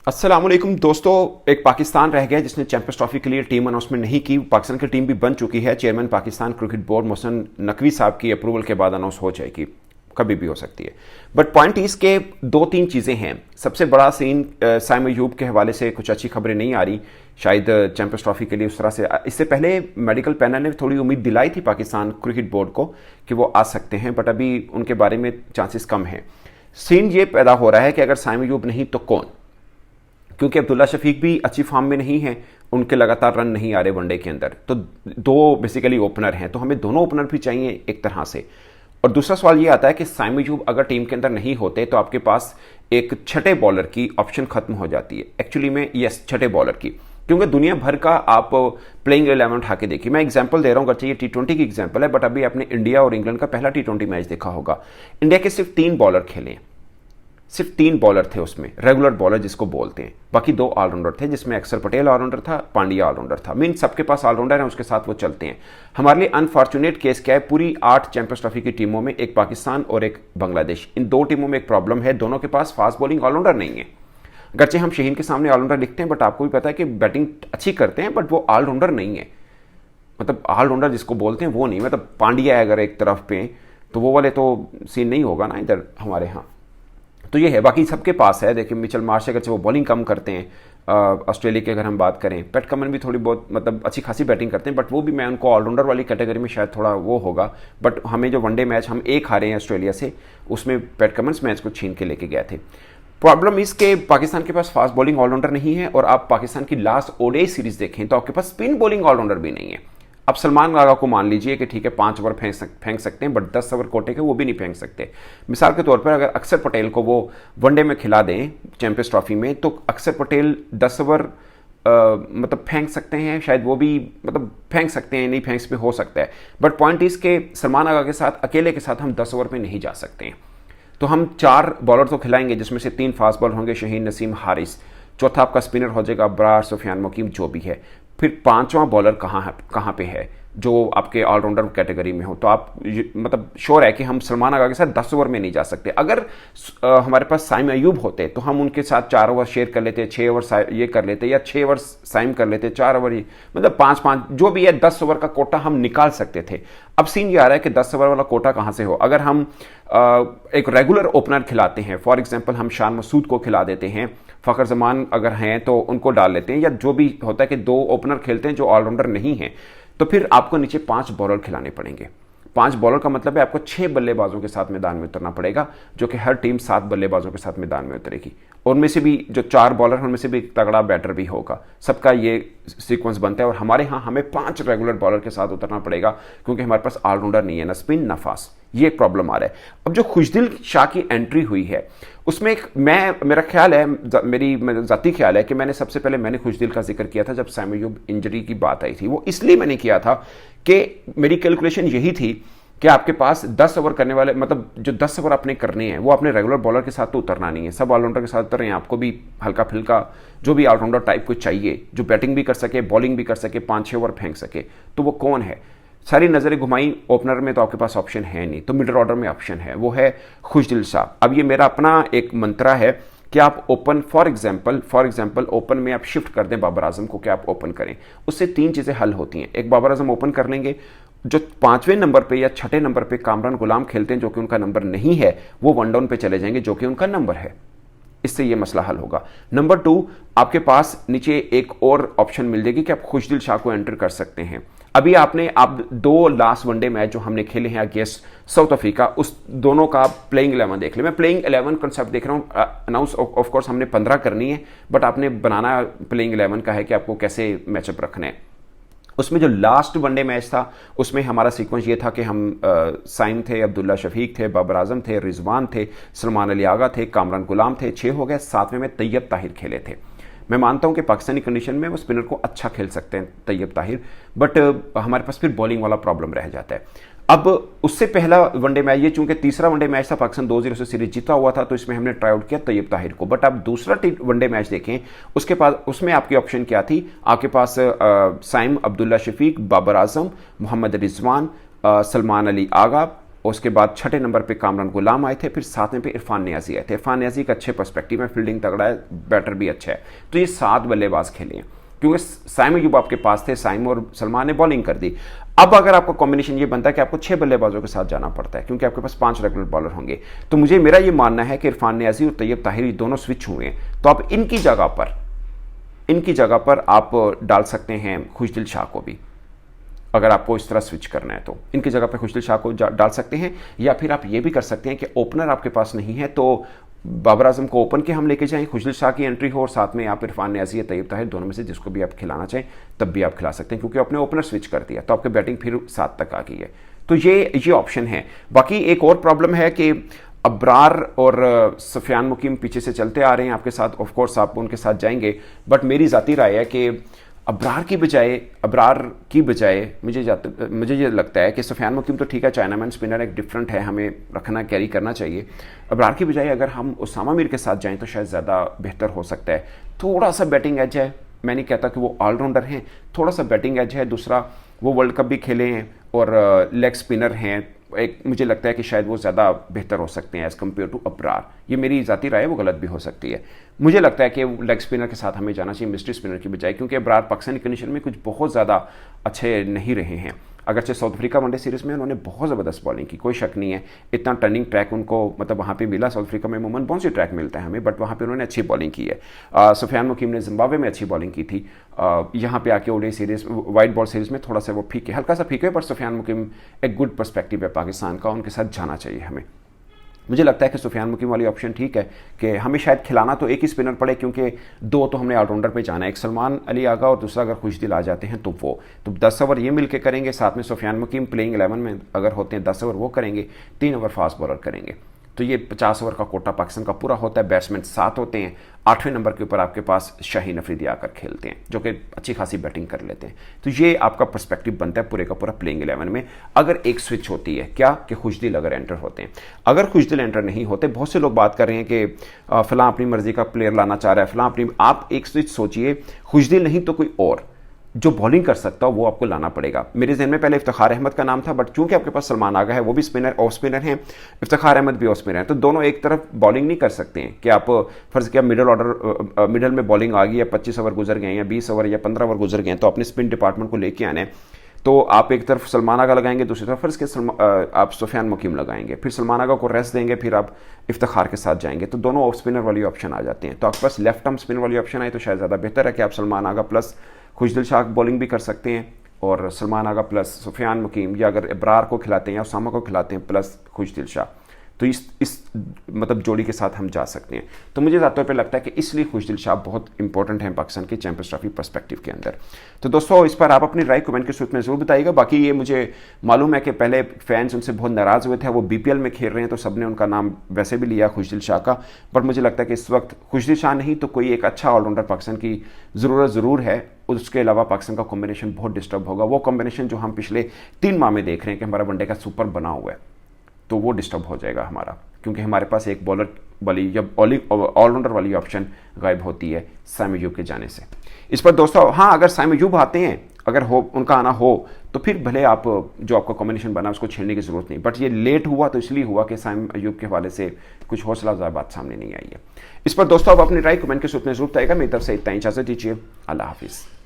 अस्सलाम वालेकुम दोस्तों। एक पाकिस्तान रह गया जिसने चैंपियंस ट्रॉफी के लिए टीम अनाउंसमेंट नहीं की। पाकिस्तान की टीम भी बन चुकी है। Chairman Pakistan cricket board Mohsin Naqvi साहब की अप्रूवल के बाद अनाउंस हो जाएगी, कभी भी हो सकती है। बट पॉइंट इसके दो तीन चीज़ें हैं। सबसे बड़ा सीन साइम अयूब के हवाले से कुछ अच्छी खबरें नहीं आ रही शायद चैंपियंस ट्रॉफी के लिए उस तरह से। इससे पहले मेडिकल पैनल ने थोड़ी उम्मीद दिलाई थी पाकिस्तान क्रिकेट बोर्ड को कि वो आ सकते हैं, बट अभी उनके बारे में चांसेस कम हैं। सीन ये पैदा हो रहा है कि अगर साइम अयूब नहीं तो कौन, क्योंकि अब्दुल्ला शफीक भी अच्छी फॉर्म में नहीं है, उनके लगातार रन नहीं आ रहे वनडे के अंदर। तो दो बेसिकली ओपनर हैं, तो हमें दोनों ओपनर भी चाहिए एक तरह से। और दूसरा सवाल ये आता है कि साइम अयूब अगर टीम के अंदर नहीं होते तो आपके पास एक छठे बॉलर की ऑप्शन खत्म हो जाती है। एक्चुअली में यस, छठे बॉलर की, क्योंकि दुनिया भर का आप प्लेइंग 11 उठा के देखिए। मैं एग्जांपल दे रहा हूँ, ये T20 की एग्जांपल है, बट अभी आपने इंडिया और इंग्लैंड का पहला T20 मैच देखा होगा। इंडिया के सिर्फ 3 बॉलर खेले, सिर्फ 3 बॉलर थे उसमें, रेगुलर बॉलर जिसको बोलते हैं। बाकी 2 ऑलराउंडर थे, जिसमें अक्षर पटेल ऑलराउंडर था, पांड्या ऑलराउंडर था। मीन सबके पास ऑलराउंडर है, उसके साथ वो चलते हैं। हमारे लिए अनफॉर्चुनेट केस क्या है, पूरी 8 चैंपियंस ट्रॉफी की टीमों में एक पाकिस्तान और एक बांग्लादेश, इन 2 टीमों में एक प्रॉब्लम है, दोनों के पास फास्ट बॉलिंग ऑलराउंडर नहीं है। अगरचे हम शहीन के सामने ऑलराउंडर लिखते हैं, बट आपको भी पता है कि बैटिंग अच्छी करते हैं, बट वो ऑलराउंडर नहीं है। मतलब ऑलराउंडर जिसको बोलते हैं वो नहीं, मतलब पांड्या है अगर एक तरफ पे, तो वो वाले तो सीन नहीं होगा ना इधर हमारे यहाँ। तो ये है, बाकी सबके पास है। देखिए मिचेल मार्श अगर वो बॉलिंग कम करते हैं, ऑस्ट्रेलिया की अगर हम बात करें, पैट कमिंस भी थोड़ी बहुत मतलब अच्छी खासी बैटिंग करते हैं, बट वो भी मैं उनको ऑलराउंडर वाली कैटेगरी में शायद थोड़ा वो होगा। बट हमें जो वनडे मैच हम एक हारे हैं ऑस्ट्रेलिया से, उसमें पैट कमिंस मैच को छीन के लेके गए थे। प्रॉब्लम इसके पाकिस्तान के पास फास्ट बॉलिंग ऑलराउंडर नहीं है, और आप पाकिस्तान की लास्ट ओडीआई सीरीज देखें तो आपके पास स्पिन बॉलिंग ऑलराउंडर भी नहीं है। अब सलमान आगा को मान लीजिए कि ठीक है 5 ओवर फेंक सकते हैं, बट 10 ओवर कोटे के वो भी नहीं फेंक सकते। मिसाल के तौर पर अगर अक्षर पटेल को वो वनडे में खिला दें चैंपियंस ट्रॉफी में, तो अक्षर पटेल 10 ओवर मतलब फेंक सकते हैं, शायद वो भी मतलब फेंक सकते हैं, नहीं फेंक पे हो सकता है। बट पॉइंट इस के सलमान आगा के साथ अकेले के साथ हम 10 ओवर में नहीं जा सकते हैं। तो हम 4 बॉलर तो खिलाएंगे, जिसमें से 3 फास्ट बॉलर होंगे, शहीन, नसीम, हारिस। चौथा आपका स्पिनर हो जाएगा अब्रार, सुफियान, मुकीम, जो भी है। फिर 5वां बॉलर कहाँ पे है जो आपके ऑलराउंडर कैटेगरी में हो। तो आप मतलब श्योर है कि हम सलमान आगा के साथ 10 ओवर में नहीं जा सकते। अगर हमारे पास साइम अयूब होते तो हम उनके साथ 4 ओवर शेयर कर लेते, 6 ओवर ये कर लेते, या 6 ओवर साइम कर लेते, 4 ओवर मतलब 5-5 जो भी है, 10 ओवर का कोटा हम निकाल सकते थे। अब सीन ये आ रहा है कि 10 ओवर वाला कोटा कहाँ से हो। अगर हम एक रेगुलर ओपनर खिलाते हैं, फॉर एग्जाम्पल हम शान मसूद को खिला देते हैं, फ़खर जमान अगर हैं तो उनको डाल लेते हैं, या जो भी होता है कि 2 ओपनर खेलते हैं जो ऑलराउंडर नहीं है, तो फिर आपको नीचे 5 बॉलर खिलाने पड़ेंगे। 5 बॉलर का मतलब है आपको 6 बल्लेबाजों के साथ मैदान में उतरना पड़ेगा, जो कि हर टीम 7 बल्लेबाजों के साथ मैदान में उतरेगी। और उनमें से भी जो 4 बॉलर हैं उनमें से भी एक तगड़ा बैटर भी होगा। सबका ये सीक्वेंस बनता है, और हमारे यहाँ हमें 5 रेगुलर बॉलर के साथ उतरना पड़ेगा, क्योंकि हमारे पास ऑलराउंडर नहीं है, ना स्पिन ना फास्ट। ये प्रॉब्लम आ रहा है। अब जो खुशदिल शाह की एंट्री हुई है, उसमें मेरा ख्याल है, मेरा ज़ाती ख्याल है कि मैंने सबसे पहले खुशदिल का जिक्र किया था जब साइम अयूब इंजरी की बात आई थी। वो इसलिए मैंने किया था कि मेरी कैलकुलेशन यही थी कि आपके पास 10 ओवर करने वाले, मतलब जो 10 ओवर आपने करने हैं वो अपने रेगुलर बॉलर के साथ तो उतरना नहीं है, सब ऑलराउंडर के साथ उतर रहे हैं। आपको भी हल्का फुल्का जो भी ऑलराउंडर टाइप को चाहिए, जो बैटिंग भी कर सके, बॉलिंग भी कर सके, 5-6 ओवर फेंक सके। तो वो कौन है? सारी नज़रें घुमाई, ओपनर में तो आपके पास ऑप्शन है नहीं, तो मिडिल ऑर्डर में ऑप्शन है, वो है खुशदिल शाह। अब ये मेरा अपना एक मंत्रा है कि आप ओपन फॉर एग्जांपल ओपन में आप शिफ्ट कर दें बाबर आजम को, कि आप ओपन करें। उससे 3 चीज़ें हल होती हैं। एक, बाबर आजम ओपन कर लेंगे, जो 5वें नंबर पे या 6ठे नंबर पे कामरान गुलाम खेलते हैं जो कि उनका नंबर नहीं है, वो 1 डाउन पे चले जाएंगे जो कि उनका नंबर है। इससे ये मसला हल होगा। नंबर 2, आपके पास नीचे एक और ऑप्शन मिल जाएगी कि आप खुशदिल शाह को एंटर कर सकते हैं। अभी आप 2 लास्ट वनडे मैच जो हमने खेले हैं अगेंस्ट साउथ अफ्रीका, उस दोनों का प्लेइंग 11 देख ले। मैं प्लेइंग 11 कंसेप्ट देख रहा हूँ। अनाउंस ऑफ कोर्स हमने 15 करनी है, बट आपने बनाना प्लेइंग 11 का है कि आपको कैसे मैचअप रखना है। उसमें जो लास्ट वनडे मैच था उसमें हमारा सीक्वेंस ये था कि हम साइम थे, अब्दुल्ला शफीक थे, बाबर आजम थे, रिजवान थे, सलमान अली आगा थे, कामरान गुलाम थे, 6 हो गए। 7वें में तैयब ताहिर खेले थे। मैं मानता हूं कि पाकिस्तानी कंडीशन में वो स्पिनर को अच्छा खेल सकते हैं तैयब ताहिर, बट हमारे पास फिर बॉलिंग वाला प्रॉब्लम रह जाता है। अब उससे पहला वनडे मैच, ये चूंकि तीसरा वनडे मैच था, पाकिस्तान 2-0 से सीरीज जीता हुआ था, तो इसमें हमने ट्राई आउट किया तैयब ताहिर को। बट अब दूसरा वनडे मैच देखें, उसके बाद उसमें आपकी ऑप्शन क्या थी? आपके पास साइम, अब्दुल्ला शफीक, बाबर आजम, मोहम्मद रिजवान, सलमान अली आगा, उसके बाद छठे नंबर पे कामरान गुलाम आए थे, फिर सातवें पे इरफान नियाजी आए थे। इरफान नियाजी का अच्छे पर्सपेक्टिव है, फील्डिंग तगड़ा है, बैटर भी अच्छा है। तो ये 7 बल्लेबाज खेले हैं, क्योंकि साइम अयूब आपके पास थे, साइम और सलमान ने बॉलिंग कर दी। अब अगर आपका कॉम्बिनेशन ये बनता है कि आपको 6 बल्लेबाजों के साथ जाना पड़ता है, क्योंकि आपके पास 5 रेगुलर बॉलर होंगे, तो मुझे मेरा ये मानना है कि इरफान नियाजी और तैयब ताहिरी दोनों स्विच हुए हैं, तो आप इनकी जगह पर आप डाल सकते हैं खुशदिल शाह को भी। अगर आपको इस तरह स्विच करना है तो इनकी जगह पे खुशदिल शाह को डाल सकते हैं, या फिर आप ये भी कर सकते हैं कि ओपनर आपके पास नहीं है तो बाबर आजम को ओपन के हम लेके जाएं, खुशदिल शाह की एंट्री हो और साथ में आप इरफान नियाजी या तैयब ताहिर दोनों में से जिसको भी आप खिलाना चाहें तब भी आप खिला सकते हैं, क्योंकि आपने ओपनर स्विच कर दिया तो आपकी बैटिंग फिर 7 तक आ गई है। तो ये ऑप्शन है। बाकी एक और प्रॉब्लम है कि अब्रार और सफियान मुकीम पीछे से चलते आ रहे हैं आपके साथ, ऑफ कोर्स आप उनके साथ जाएंगे, बट मेरी ज़ाती राय है कि अब्रार की बजाय मुझे ये लगता है कि सफियान मुकीम तो ठीक है, चाइनामैन स्पिनर एक डिफरेंट है, हमें रखना कैरी करना चाहिए। अब्रार की बजाय अगर हम उसामा मीर के साथ जाएं तो शायद ज़्यादा बेहतर हो सकता है। थोड़ा सा बैटिंग एज है, मैं नहीं कहता कि वो ऑलराउंडर हैं, थोड़ा सा बैटिंग एज है। दूसरा, वो वर्ल्ड कप भी खेले हैं और लेग स्पिनर हैं, एक मुझे लगता है कि शायद वो ज़्यादा बेहतर हो सकते हैं एज़ कम्पेयर टू अब्रार। ये मेरी ज़ाती राय है, वो गलत भी हो सकती है। मुझे लगता है कि लेग स्पिनर के साथ हमें जाना चाहिए मिस्ट्री स्पिनर की बजाय, क्योंकि अब्रार पाकिस्तानी कंडीशन में कुछ बहुत ज़्यादा अच्छे नहीं रहे हैं। अगरचे साउथ अफ्रीका वनडे सीरीज़ में उन्होंने बहुत ज़बरदस्त बॉलिंग की, कोई शक नहीं है। इतना टर्निंग ट्रैक उनको मतलब वहाँ पे मिला, साउथ अफ्रीका में अमूमन बहुत सी ट्रैक मिलता है हमें, बट वहाँ पे उन्होंने अच्छी बॉलिंग की है। सफियान मुकीम ने जिम्बाब्वे में अच्छी बॉलिंग की थी। यहाँ पे आके ODI series, white ball series में थोड़ा सा वो फीके, हल्का सा फीके, पर सफियान मुकीम एक गुड पर्सपेक्टिव है पाकिस्तान का, उनके साथ जाना चाहिए हमें। मुझे लगता है कि सुफियान मुकीम वाली ऑप्शन ठीक है कि हमें शायद खिलाना तो एक ही स्पिनर पड़े, क्योंकि 2 तो हमने ऑलराउंडर पे जाना है, एक सलमान अली आगा और दूसरा अगर खुशदिल आ जाते हैं तो वो, तो 10 ओवर ये मिलके करेंगे, साथ में सुफियान मुकीम प्लेइंग 11 में अगर होते हैं 10 ओवर वो करेंगे, 3 ओवर फास्ट बॉलर करेंगे, तो ये 50 ओवर का कोटा पाकिस्तान का पूरा होता है। बैट्समैन 7 होते हैं, 8वें नंबर के ऊपर आपके पास शाहीन अफरीदी आकर खेलते हैं जो कि अच्छी खासी बैटिंग कर लेते हैं। तो ये आपका पर्सपेक्टिव बनता है पूरे का पूरा प्लेइंग 11 में। अगर एक स्विच होती है क्या कि खुशदिल अगर एंटर होते हैं, अगर खुशदिल एंटर नहीं होते, बहुत से लोग बात कर रहे हैं कि फलां अपनी मर्जी का प्लेयर लाना चाह रहा है, फलां अपनी, आप एक स्विच सोचिए, खुशदिल नहीं तो कोई और जो बॉलिंग कर सकता हो वो आपको लाना पड़ेगा। मेरे जहन में पहले इफ्तिखार अहमद का नाम था, बट चूंकि आपके पास सलमान आगा है, वो भी स्पिनर, ऑफ स्पिनर हैं, इफ्तिखार अहमद भी ऑफ स्पिनर हैं, तो दोनों एक तरफ बॉलिंग नहीं कर सकते हैं कि आप फर्ज किया मिडल में बॉलिंग आ गई है, 25 ओवर गुजर गए या 20 ओवर या 15 ओवर गुजर गए, तो अपने स्पिन डिपार्टमेंट को लेके आने, तो आप एक तरफ सलमान आगा लगाएंगे, दूसरी तरफ फर्ज के आप सुफियान मुकीम लगाएंगे, फिर सलमान आगा को रेस्ट देंगे, फिर आप इफ्तिखार के साथ जाएंगे, तो दोनों ऑफ स्पिनर वाली ऑप्शन आ जाते हैं। तो आपके पास लेफ्ट आर्म स्पिन वाली ऑप्शन आए तो शायद ज़्यादा बेहतर है कि आप सलमान आगा प्लस खुशदिल शाह बॉलिंग भी कर सकते हैं, और सलमान आगा प्लस सुफियान मुकीम, या अगर इब्रार को खिलाते हैं या उसामा को खिलाते हैं प्लस खुशदिल शाह, तो इस मतलब जोड़ी के साथ हम जा सकते हैं। तो मुझे ज़्यादा तौर पे लगता है कि इसलिए खुशदिल शाह बहुत इंपॉर्टेंट है पाकिस्तान के चैंपियंस ट्रॉफी पर्सपेक्टिव के अंदर। तो दोस्तों, इस पर आप अपनी राय कमेंट के सूत्र में ज़रूर बताइएगा। बाकी ये मुझे मालूम है कि पहले फैंस उनसे बहुत नाराज़ हुए थे, वो BPL में खेल रहे हैं तो सबने उनका नाम वैसे भी लिया खुशदिल शाह का, पर मुझे लगता है कि इस वक्त खुशदिल शाह नहीं तो कोई एक अच्छा ऑलराउंडर पाकिस्तान की ज़रूरत ज़रूर है। उसके अलावा पाकिस्तान का कॉम्बिनेशन बहुत डिस्टर्ब होगा, वो कॉम्बिनेशन जो हम पिछले 3 माह में देख रहे हैं कि हमारा वनडे का सुपर बना हुआ है, तो वो डिस्टर्ब हो जाएगा हमारा, क्योंकि हमारे पास एक बॉलर वाली या ऑलराउंडर वाली ऑप्शन गायब होती है साइम अयूब के जाने से। इस पर दोस्तों, हाँ, अगर साइम अयूब आते हैं, अगर हो उनका आना हो, तो फिर भले आप जो आपका कॉम्बिनेशन बना उसको छेड़ने की जरूरत नहीं, बट ये लेट हुआ तो इसलिए हुआ कि साइम अयूब के हवाले से कुछ हौसला अफजा बात सामने नहीं आई है। इस पर दोस्तों, आप अपनी राय कमेंट के सूत्र में जरूर बताइएगा। मेरी तरफ से इतना ही, इजाजत दीजिए, अल्लाह हाफिज़।